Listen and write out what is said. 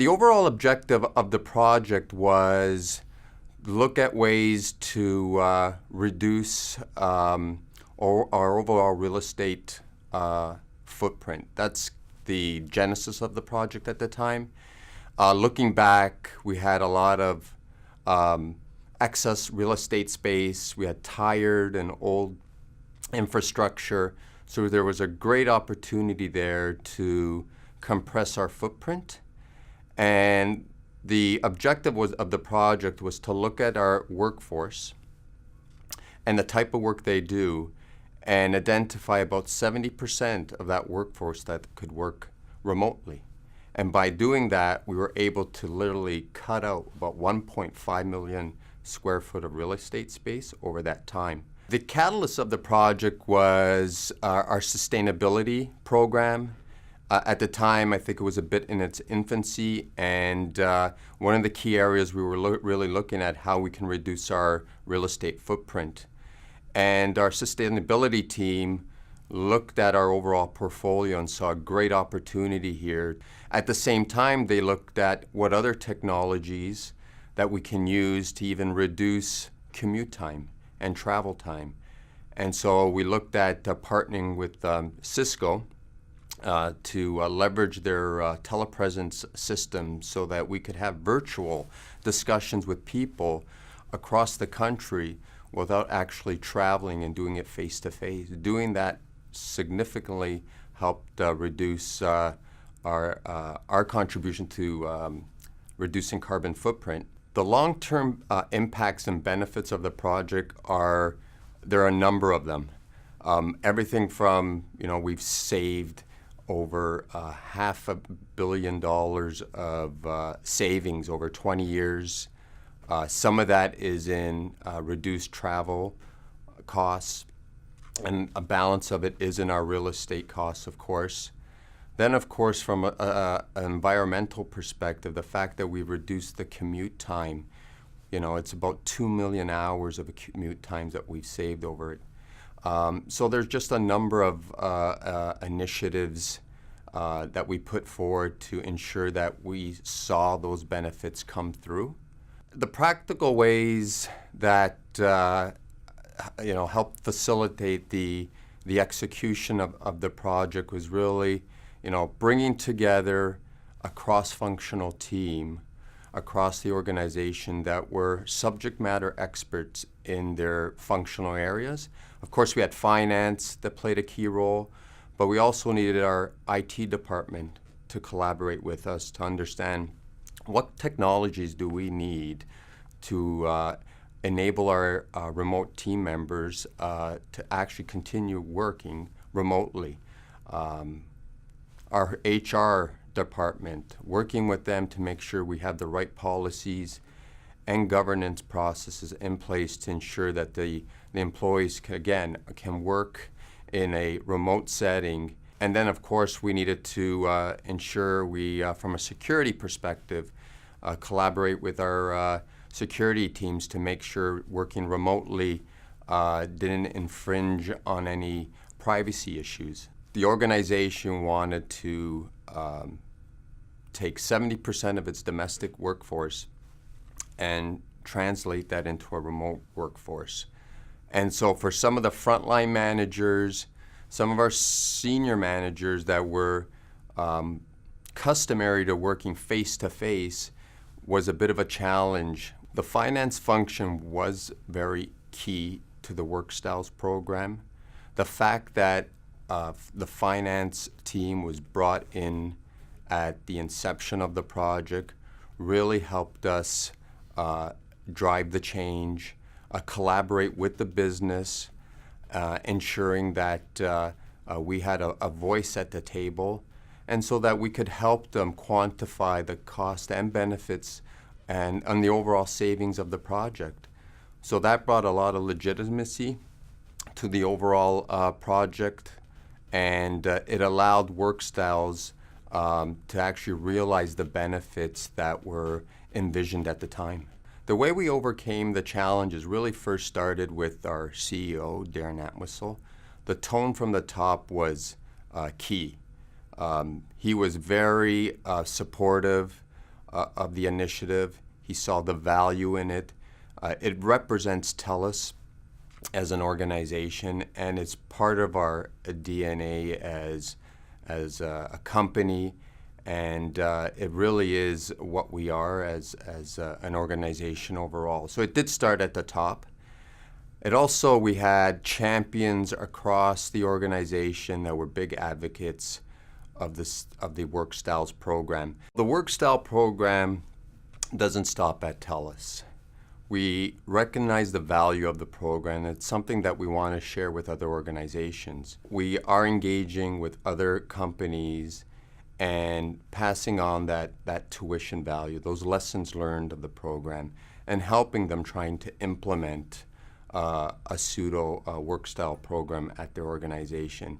The overall objective of the project was look at ways to reduce our overall real estate footprint. That's the genesis of the project at the time. Looking back, we had a lot of excess real estate space. We had tired and old infrastructure. So there was a great opportunity there to compress our footprint. And the objective of the project was to look at our workforce and the type of work they do and identify about 70% of that workforce that could work remotely. And by doing that, we were able to literally cut out about 1.5 million square foot of real estate space over that time. The catalyst of the project was our sustainability program. At the time, I think it was a bit in its infancy, and one of the key areas we were really looking at how we can reduce our real estate footprint. And our sustainability team looked at our overall portfolio and saw a great opportunity here. At the same time, they looked at what other technologies that we can use to even reduce commute time and travel time. And so we looked at partnering with Cisco to leverage their telepresence system so that we could have virtual discussions with people across the country without actually traveling and doing it face-to-face. Doing that significantly helped reduce our contribution to reducing carbon footprint. The long-term impacts and benefits of the project there are a number of them. Everything from, we've saved over $500 million of savings over 20 years. Some of that is in reduced travel costs, and a balance of it is in our real estate costs, of course. Then, of course, from an environmental perspective, the fact that we reduced the commute time, it's about 2 million hours of commute times that we've saved over it. So there's just a number of initiatives that we put forward to ensure that we saw those benefits come through. The practical ways that helped facilitate the execution of the project was really, bringing together a cross-functional team across the organization that were subject matter experts in their functional areas. Of course, we had finance that played a key role, but we also needed our IT department to collaborate with us to understand what technologies do we need to enable our remote team members to actually continue working remotely. Our HR department, working with them to make sure we have the right policies and governance processes in place to ensure that the employees can work in a remote setting. And then, of course, we needed to ensure we, from a security perspective, collaborate with our security teams to make sure working remotely didn't infringe on any privacy issues. The organization wanted to take 70% of its domestic workforce and translate that into a remote workforce. And so for some of the frontline managers, some of our senior managers that were customary to working face-to-face was a bit of a challenge. The finance function was very key to the Work Styles program. The fact that the finance team was brought in at the inception of the project really helped us drive the change, collaborate with the business, ensuring that we had a voice at the table, and so that we could help them quantify the cost and benefits and the overall savings of the project. So that brought a lot of legitimacy to the overall project, and it allowed Work Styles to actually realize the benefits that were envisioned at the time. The way we overcame the challenges really first started with our CEO, Darren Atwissel. The tone from the top was key. He was very supportive of the initiative. He saw the value in it. It represents Telus as an organization, and it's part of our DNA as a company, and it really is what we are as an organization overall. So it did start at the top. It also, we had champions across the organization that were big advocates of the Work Styles program. The Work Style program doesn't stop at Telus. We recognize the value of the program. It's something that we want to share with other organizations. We are engaging with other companies and passing on that tuition value, those lessons learned of the program, and helping them trying to implement a pseudo work style program at their organization.